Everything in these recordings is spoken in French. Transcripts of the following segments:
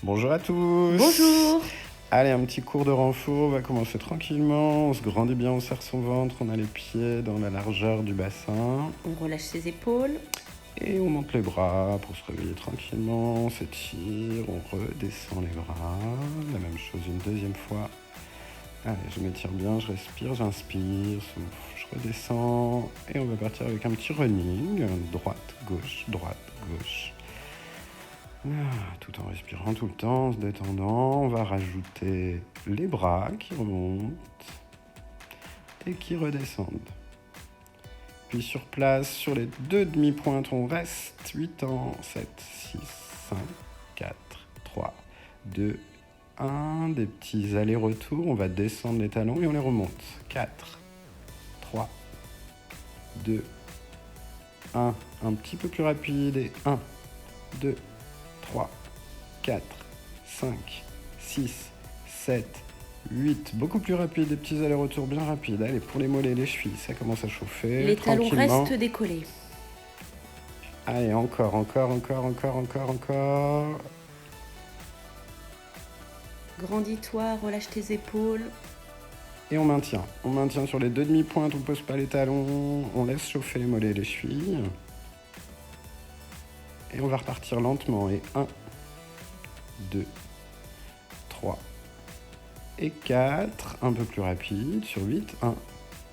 Bonjour à tous. Bonjour. Allez, un petit cours de renfort, on va commencer tranquillement. On se grandit bien, on serre son ventre, on a les pieds dans la largeur du bassin. On relâche ses épaules. Et on monte les bras pour se réveiller tranquillement. On s'étire, on redescend les bras. La même chose une deuxième fois. Allez, je m'étire bien, je respire, j'inspire, souffle, je redescends. Et on va partir avec un petit running. Droite, gauche, tout en respirant tout le temps, en se détendant. On va rajouter les bras qui remontent et qui redescendent. Puis sur place, sur les deux demi-pointes, on reste 8 ans, 7, 6, 5, 4, 3, 2, 1. Des petits allers-retours, on va descendre les talons et on les remonte. 4, 3, 2, 1. Un petit peu plus rapide et 1, 2, 3, 4, 5, 6, 7, 8. Beaucoup plus rapide, des petits allers-retours bien rapides. Allez, pour les mollets, les chevilles, ça commence à chauffer. Les talons tranquillement. restent décollés. Allez, encore. Grandis-toi, relâche tes épaules. Et on maintient. On maintient sur les deux demi-pointes, on ne pose pas les talons. On laisse chauffer les mollets et les chevilles. Et on va repartir lentement. Et 1, 2, 3 et 4. Un peu plus rapide sur 8. 1,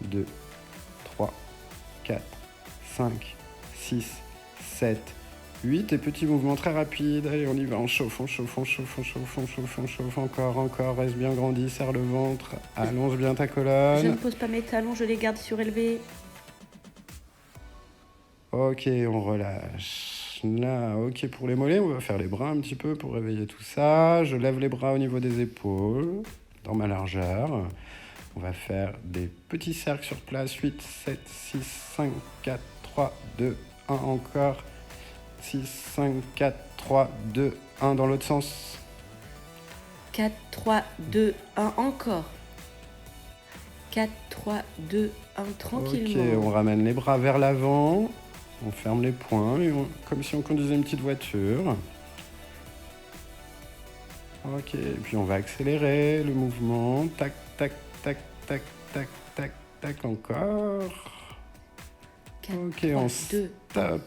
2, 3, 4, 5, 6, 7, 8. Et petits mouvements très rapides. Allez, on y va. On chauffe. Encore. Reste bien grandi. Serre le ventre. Allonge bien ta Je colonne. ne pose pas mes talons, je les garde surélevés. Ok, on relâche. Là, ok pour les mollets, on va faire les bras un petit peu pour réveiller tout ça. Je lève les bras au niveau des épaules, dans ma largeur. On va faire des petits cercles sur place. 8, 7, 6, 5, 4, 3, 2, 1 encore. 6, 5, 4, 3, 2, 1 dans l'autre sens. 4, 3, 2, 1 encore. 4, 3, 2, 1 tranquillement. Ok, on ramène les bras vers l'avant. On ferme les poings, comme si on conduisait une petite voiture. Ok, et puis on va accélérer le mouvement. Tac, tac, encore. 4, ok, 3, on 2, stop.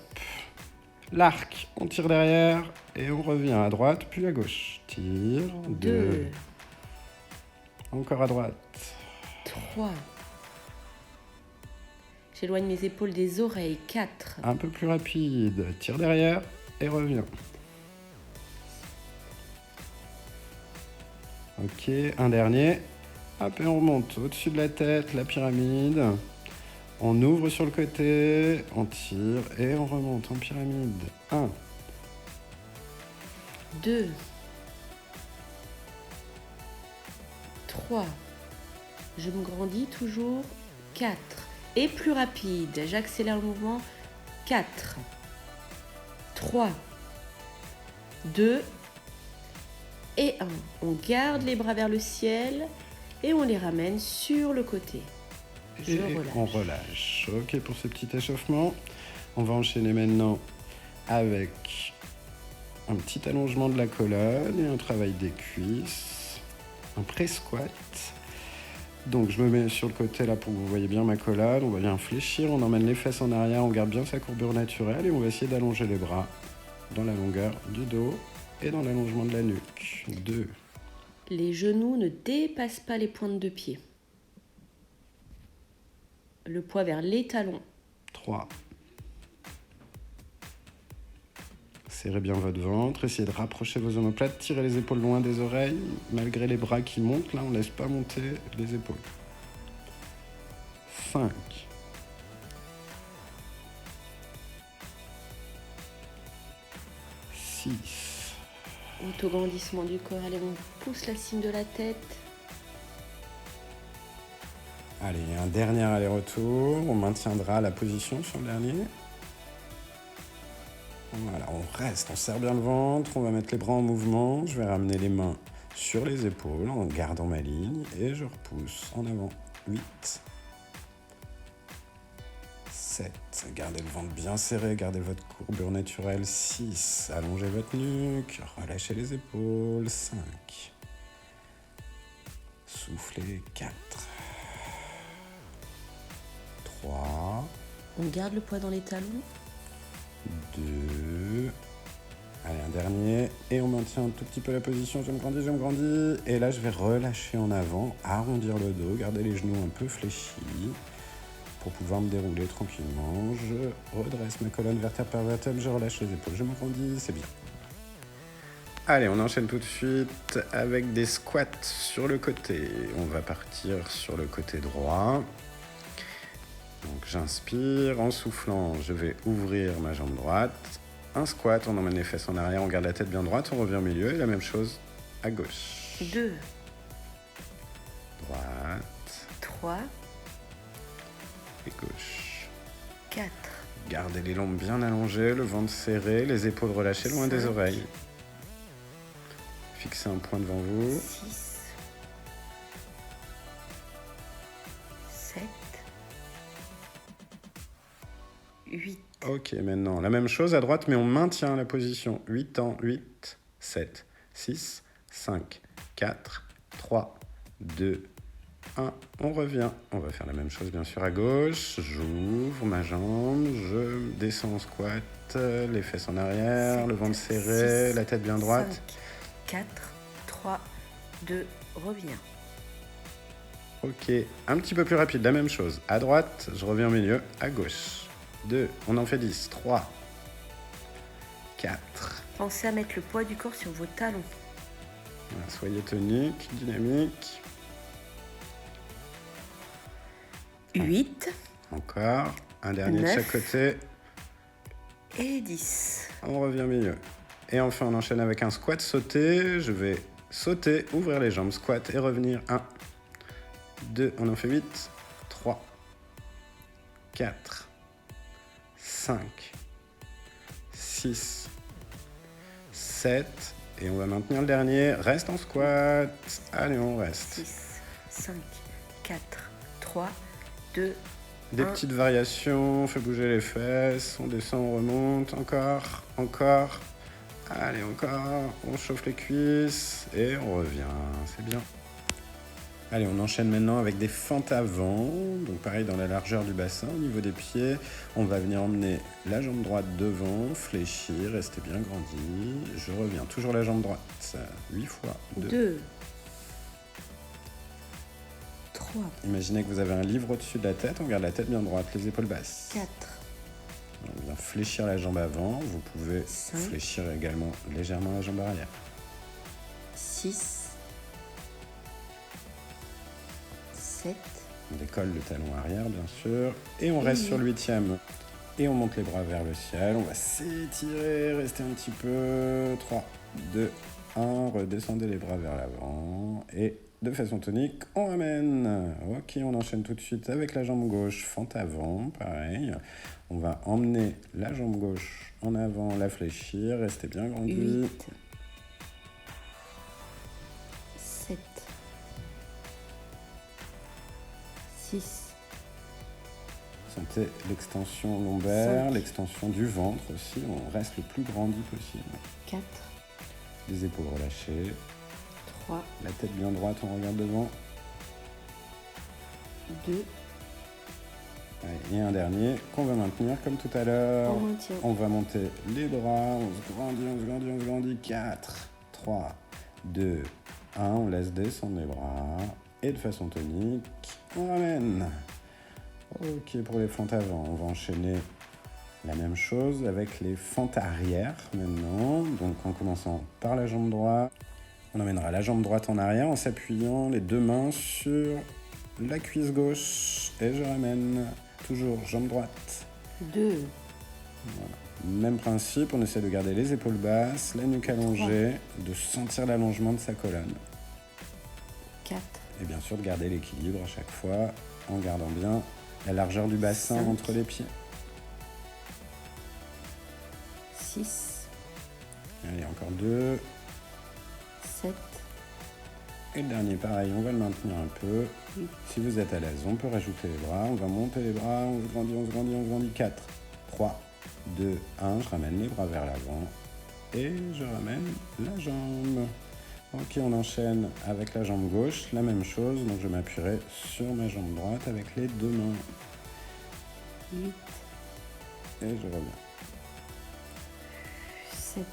L'arc, on tire derrière et on revient à droite puis à gauche. Tire, 2. Encore à droite. 3. J'éloigne mes épaules des oreilles. 4. Un peu plus rapide. Tire derrière et reviens. Ok, un dernier. Hop, et on remonte au-dessus de la tête, la pyramide. On ouvre sur le côté, on tire et on remonte en pyramide. 1, 2, 3. Je me grandis toujours. 4. Et plus rapide, j'accélère le mouvement. 4, 3, 2 et 1. On garde les bras vers le ciel et on les ramène sur le côté. et on relâche. Ok, pour ce petit échauffement, on va enchaîner maintenant avec un petit allongement de la colonne et un travail des cuisses. Un pré-squat. Donc je me mets sur le côté là pour que vous voyez bien ma colonne, on va bien fléchir, on emmène les fesses en arrière, on garde bien sa courbure naturelle et on va essayer d'allonger les bras dans la longueur du dos et dans l'allongement de la nuque. 2. Les genoux ne dépassent pas les pointes de pied. Le poids vers les talons. 3. Serrez bien votre ventre, essayez de rapprocher vos omoplates, tirez les épaules loin des oreilles, malgré les bras qui montent, là on ne laisse pas monter les épaules. 5. 6. Autograndissement du corps. Allez, on pousse la cime de la tête. Allez, un dernier aller-retour, on maintiendra la position sur le dernier. Voilà, on reste, on serre bien le ventre, on va mettre les bras en mouvement, je vais ramener les mains sur les épaules en gardant ma ligne et je repousse en avant. 8, 7. Gardez le ventre bien serré, gardez votre courbure naturelle. 6. Allongez votre nuque, relâchez les épaules. 5. Soufflez. 4. 3. On garde le poids dans les talons. 2. Allez, un dernier. Et on maintient un tout petit peu la position. Je me grandis, je me grandis. Et là, je vais relâcher en avant, arrondir le dos, garder les genoux un peu fléchis pour pouvoir me dérouler tranquillement. Je redresse ma colonne vertèbre par vertèbre, je relâche les épaules, je me grandis, c'est bien. Allez, on enchaîne tout de suite avec des squats sur le côté. On va partir sur le côté droit. Donc j'inspire, en soufflant, je vais ouvrir ma jambe droite. Un squat, on emmène les fesses en arrière, on garde la tête bien droite, on revient au milieu et la même chose à gauche. 2. Droite. 3. Et gauche. 4. Gardez les lombes bien allongées, le ventre serré, les épaules relâchées loin des oreilles. Fixez un point devant vous. 6. 7. 8. Ok, maintenant, la même chose à droite, mais on maintient la position. 8 ans, 8, 7, 6, 5, 4, 3, 2, 1. On revient. On va faire la même chose, bien sûr, à gauche. J'ouvre ma jambe, je descends en squat, les fesses en arrière, 7, le ventre serré, 6, la tête bien droite. 5, 4, 3, 2, reviens. Ok, un petit peu plus rapide, la même chose. À droite, je reviens au milieu, à gauche. 2, on en fait 10, 3, 4. Pensez à mettre le poids du corps sur vos talons. Voilà, soyez tonique, dynamique. 8. Encore, un dernier 9. de chaque côté. Et 10. On revient au milieu. Et enfin, on enchaîne avec un squat sauté. Je vais sauter, ouvrir les jambes, squat et revenir. 1, 2, on en fait 8, 3, 4, 5, 6, 7. Et on va maintenir le dernier. Reste en squat. Allez, on reste. 6, 5, 4, 3, 2, Des 1. petites variations, on fait bouger les fesses, on descend, on remonte, encore, encore. Allez, encore, on chauffe les cuisses et on revient, c'est bien. Allez, on enchaîne maintenant avec des fentes avant. Donc pareil, dans la largeur du bassin, au niveau des pieds, on va venir emmener la jambe droite devant, fléchir, restez bien grandi. Je reviens, toujours la jambe droite, 8 fois, 2. 3. Imaginez que vous avez un livre au-dessus de la tête, on garde la tête bien droite, les épaules basses. 4. On vient fléchir la jambe avant, vous pouvez 5. fléchir également légèrement la jambe arrière. 6. 7. On décolle le talon arrière, bien sûr, et on reste sur le 8e. Et on monte les bras vers le ciel, on va s'étirer, rester un petit peu. 3, 2, 1, redescendez les bras vers l'avant, et de façon tonique, on ramène. Ok, on enchaîne tout de suite avec la jambe gauche, fente avant, pareil. On va emmener la jambe gauche en avant, la fléchir, restez bien grandi. 8. 7. 6. Sentez l'extension lombaire, 5. l'extension du ventre aussi. On reste le plus grandi possible. 4. Les épaules relâchées, 3. la tête bien droite, on regarde devant. 2. Allez, et un dernier qu'on va maintenir comme tout à l'heure. On maintient. On va monter les bras, on se grandit, on se grandit, on se grandit. 4, 3, 2, 1. On laisse descendre les bras. Et de façon tonique, on ramène. Ok, pour les fentes avant, on va enchaîner la même chose avec les fentes arrière maintenant. Donc en commençant par la jambe droite, on emmènera la jambe droite en arrière en s'appuyant les deux mains sur la cuisse gauche. Et je ramène toujours jambe droite. 2. Même principe, on essaie de garder les épaules basses, la nuque allongée, de sentir l'allongement de sa colonne. 4. Et bien sûr de garder l'équilibre à chaque fois en gardant bien la largeur du bassin 5. entre les pieds. 6. Allez, encore 2. 7. Et le dernier, pareil, on va le maintenir un peu. Si vous êtes à l'aise, on peut rajouter les bras. On va monter les bras, on se grandit, on se grandit, on se grandit. 4, 3, 2, 1. Je ramène les bras vers l'avant. Et je ramène la jambe. Ok, on enchaîne avec la jambe gauche. La même chose, donc je m'appuierai sur ma jambe droite avec les deux mains. 8, Et je reviens. 7,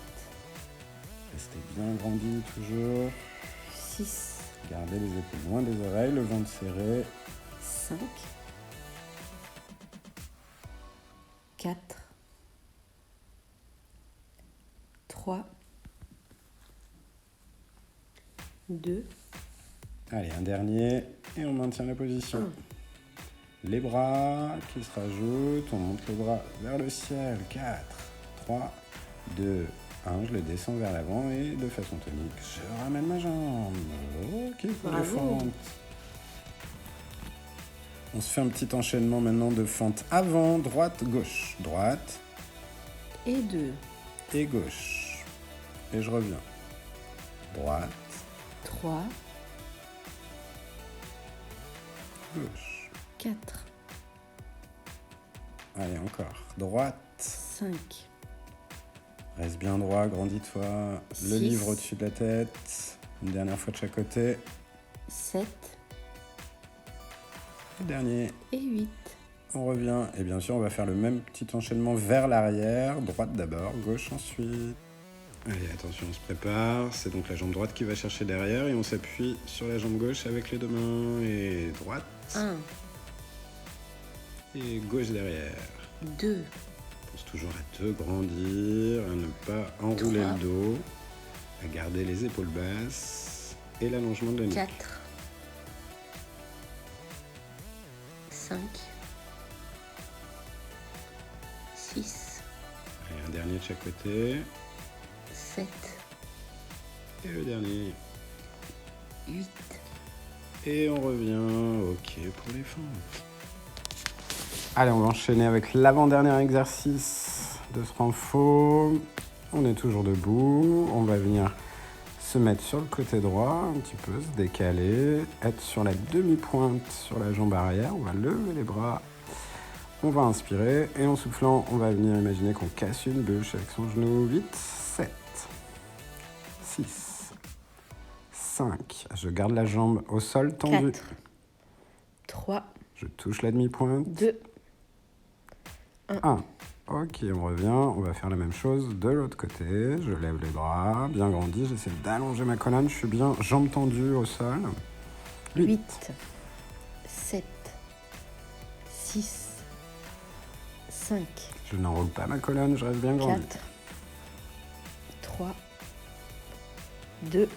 Restez bien grandi toujours. 6, Gardez les épaules loin des oreilles, le ventre serré. 5, 4, 3, 2, Allez, un dernier et on maintient la position. Les bras qui se rajoutent, on monte les bras vers le ciel. 4, 3, 2, 1. Je le descends vers l'avant et de façon tonique, je ramène ma jambe. Ok, pour les Bravo. fentes. On se fait un petit enchaînement maintenant de fente avant, droite, gauche. Droite et 2, et gauche. Et je reviens. Droite, 3, gauche. 4, Allez, encore. Droite. 5, Reste bien droit, grandis-toi. Le 6. livre au-dessus de la tête. Une dernière fois de chaque côté. 7 Le dernier. et 8. On revient. Et bien sûr, on va faire le même petit enchaînement vers l'arrière. Droite d'abord, gauche ensuite. Allez, attention, on se prépare. C'est donc la jambe droite qui va chercher derrière. Et on s'appuie sur la jambe gauche avec les deux mains. Et droite. 1, Et gauche derrière. 2, Pense toujours à te grandir, à ne pas enrouler 3. le dos, à garder les épaules basses et l'allongement de la nuque. 4, 5, 6, Allez, un dernier de chaque côté. 7, Et le dernier. 8. Et on revient. Ok pour les fentes. Allez, on va enchaîner avec l'avant-dernier exercice de ce renfort. On est toujours debout. On va venir se mettre sur le côté droit, un petit peu, se décaler, être sur la demi-pointe sur la jambe arrière. On va lever les bras. On va inspirer et en soufflant, on va venir imaginer qu'on casse une bûche avec son genou. 8, 7, 6, 5. Je garde la jambe au sol tendue. 4, 3, Je touche la demi-pointe. 2, 1. Ok, on revient. On va faire la même chose de l'autre côté. Je lève les bras, bien grandi. J'essaie d'allonger ma colonne. Je suis bien jambes tendues au sol. 8, 7, 6, 5, Je n'enroule pas ma colonne. Je reste bien grandi. 4, 3, 2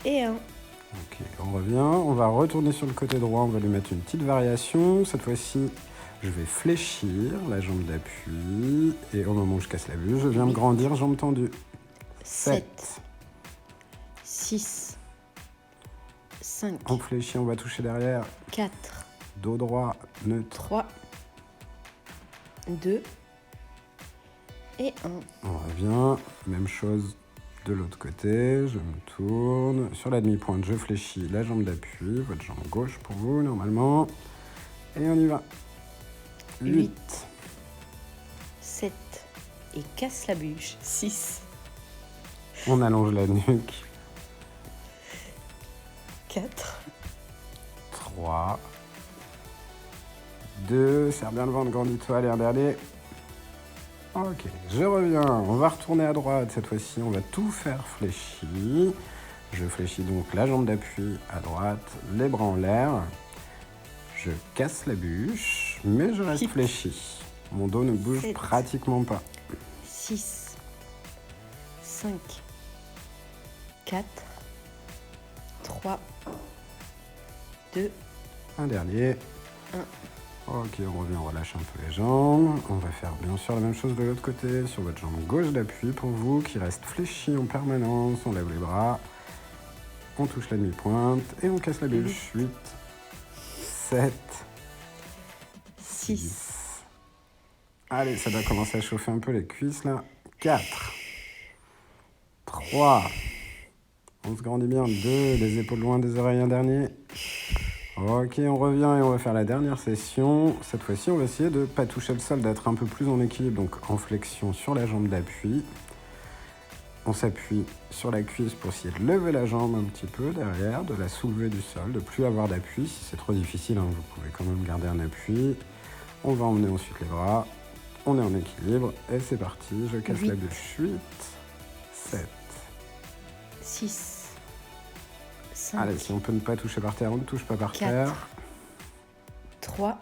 et 1. Ok, on revient. On va retourner sur le côté droit. On va lui mettre une petite variation. Cette fois-ci, je vais fléchir la jambe d'appui. Et au moment où je casse la bûche, je viens me grandir, jambes tendues. 7, 6, 5, On fléchit, on va toucher derrière. 4, Dos droit, neutre. 3, 2 et 1. On revient. Même chose de l'autre côté. Je me tourne. Sur la demi-pointe, je fléchis la jambe d'appui. Votre jambe gauche pour vous, normalement. Et on y va. 8. 7 et casse la bûche. 6, On allonge la nuque. 4, 3. 2. Serre bien le ventre, grandis-toi. Allez, un dernier. Ok, je reviens. On va retourner à droite. Cette fois-ci, on va tout faire fléchir. Je fléchis donc la jambe d'appui à droite, les bras en l'air. Je casse la bûche, mais je reste fléchi. Mon dos ne bouge 7. pratiquement pas. 6, 5, 4, 3, 2, Un dernier. 1. Ok, on revient, on relâche un peu les jambes. On va faire bien sûr la même chose de l'autre côté, sur votre jambe gauche d'appui pour vous, qui reste fléchie en permanence. On lève les bras, on touche la demi-pointe et on casse la bûche. 8, 7, 6, Allez, ça doit commencer à chauffer un peu les cuisses là. 4, 3, On se grandit bien. 2, les épaules loin des oreilles, un dernier. Ok, on revient et on va faire la dernière session. Cette fois-ci, on va essayer de ne pas toucher le sol, d'être un peu plus en équilibre, donc en flexion sur la jambe d'appui. On s'appuie sur la cuisse pour essayer de lever la jambe un petit peu derrière, de la soulever du sol, de ne plus avoir d'appui. Si c'est trop difficile, hein, vous pouvez quand même garder un appui. On va emmener ensuite les bras. On est en équilibre et c'est parti. Je casse 8. la bûche. 8, 7. 6. 5. Allez, si on peut ne pas toucher par terre, on ne touche pas par 4. terre. 3.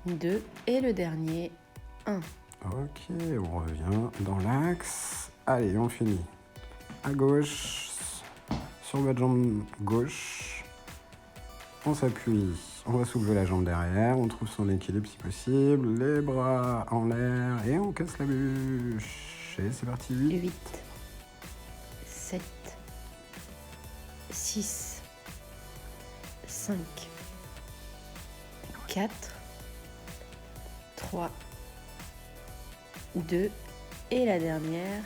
2. Et le dernier, 1. Ok, on revient dans l'axe. Allez, on finit. À gauche, sur votre jambe gauche. On s'appuie. On va soulever la jambe derrière. On trouve son équilibre si possible. Les bras en l'air. Et on casse la bûche. Et c'est parti. 8. 7. 6. 5. 4. 3. 2. Et la dernière.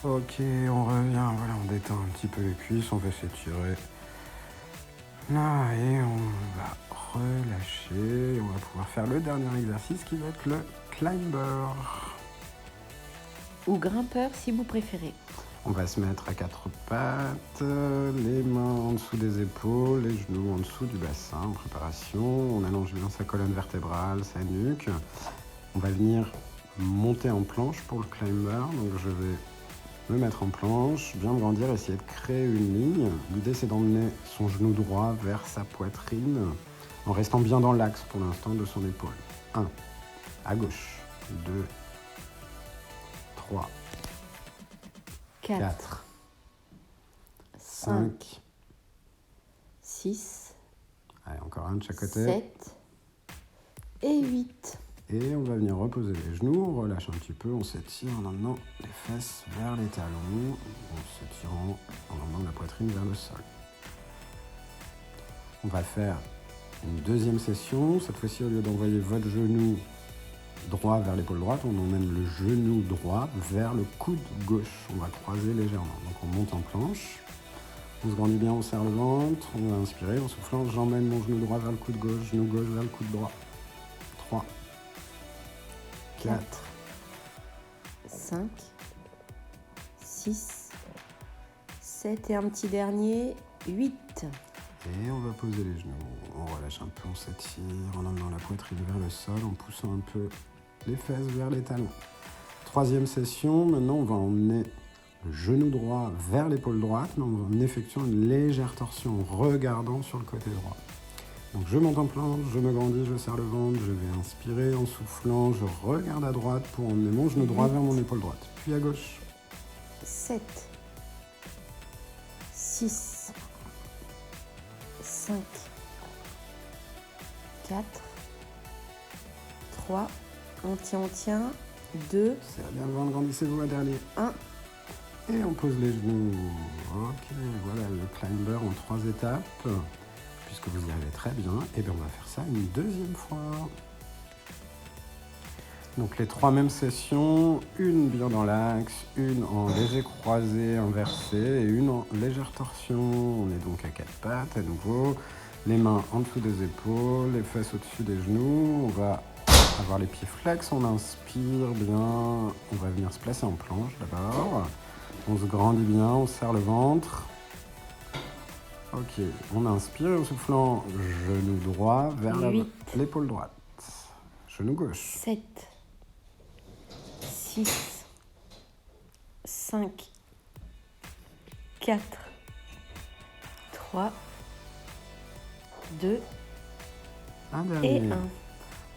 Ok, on revient. Voilà, on détend un petit peu les cuisses. On va s'étirer. Là, et on va relâcher. On va pouvoir faire le dernier exercice qui va être le climber. Ou grimpeur si vous préférez. On va se mettre à 4 pattes, les mains en dessous des épaules, les genoux en dessous du bassin en préparation. On allonge bien sa colonne vertébrale, sa nuque. On va venir monter en planche pour le climber. Donc je vais me mettre en planche, bien me grandir, essayer de créer une ligne. L'idée c'est d'emmener son genou droit vers sa poitrine en restant bien dans l'axe pour l'instant de son épaule. 1, à gauche, 2, 3, 4, 5, 6. Allez, encore un de chaque côté. 7. Et 8. Et on va venir reposer les genoux, on relâche un petit peu, on s'étire en emmenant les fesses vers les talons, en s'étirant, en emmenant la poitrine vers le sol. On va faire une deuxième session. Cette fois-ci, au lieu d'envoyer votre genou droit vers l'épaule droite, on emmène le genou droit vers le coude gauche. On va croiser légèrement. Donc on monte en planche. On se grandit bien, on serre le ventre. On va inspirer en soufflant. J'emmène mon genou droit vers le coude gauche, genou gauche vers le coude droit. 3, 4, 5, 6, 7 et un petit dernier, 8. Et on va poser les genoux. On relâche un peu, on s'étire en emmenant la poitrine vers le sol, en poussant un peu les fesses vers les talons. Troisième session, maintenant on va emmener le genou droit vers l'épaule droite, mais en effectuant une légère torsion, en regardant sur le côté droit. Donc je monte en planche, je me grandis, je serre le ventre, je vais inspirer en soufflant, je regarde à droite pour emmener mon genou droit vers mon épaule droite, puis à gauche. 7, 6, 5, 4, 3, on tient, 2, Serrez bien le ventre, grandissez-vous à dernier. 1. Et on pose les genoux. Ok, voilà le climber en 3 étapes. Puisque vous y allez très bien, et bien on va faire ça une deuxième fois. Donc les 3 mêmes sessions, une bien dans l'axe, une en léger croisé inversé et une en légère torsion. On est donc à 4 pattes à nouveau, les mains en dessous des épaules, les fesses au-dessus des genoux. On va avoir les pieds flex, on inspire bien, on va venir se placer en planche d'abord. On se grandit bien, on serre le ventre. Ok, on inspire en soufflant, genou droit vers l'épaule droite. Genou gauche. 7, 6, 5, 4, 3, 2 Un et dernier. 1.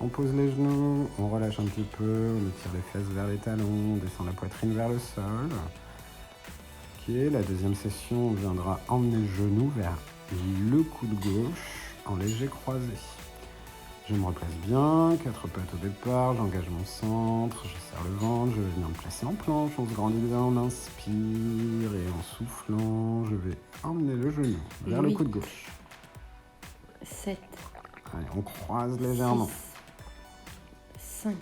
On pose les genoux, on relâche un petit peu, on étire les fesses vers les talons, on descend la poitrine vers le sol. Ok, la deuxième session, on viendra emmener le genou vers le coude gauche en léger croisé. Je me replace bien, 4 pattes au départ, j'engage mon centre, je serre le ventre, je vais venir me placer en planche, on se grandit bien, on inspire et en soufflant, je vais emmener le genou vers le coude gauche. 7, Allez, on croise légèrement. 5,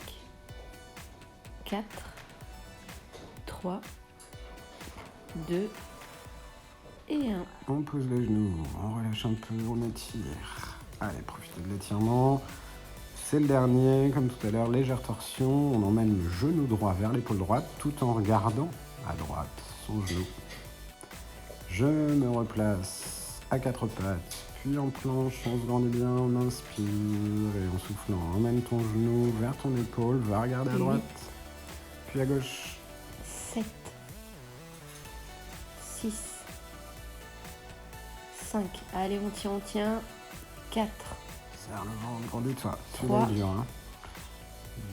4, 3, 2 et 1. On pose les genoux, on relâche un peu, on étire. Allez, profitez de l'étirement. C'est le dernier, comme tout à l'heure, légère torsion. On emmène le genou droit vers l'épaule droite tout en regardant à droite son genou. Je me replace à quatre pattes, puis en planche, on se grandit bien, on inspire et en soufflant, emmène ton genou vers ton épaule, va regarder à droite, puis à gauche. 7, 6, 5. Allez, on tient. 4. Serre le ventre, grandis-toi. 3,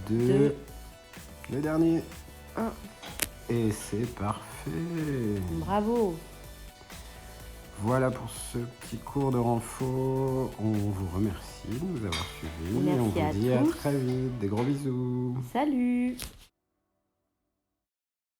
2, le dernier. 1. Et c'est parfait. Bravo. Voilà pour ce petit cours de renfort. On vous remercie de nous avoir suivis. Merci et on à vous dit à tous. très vite. Des gros bisous. Salut.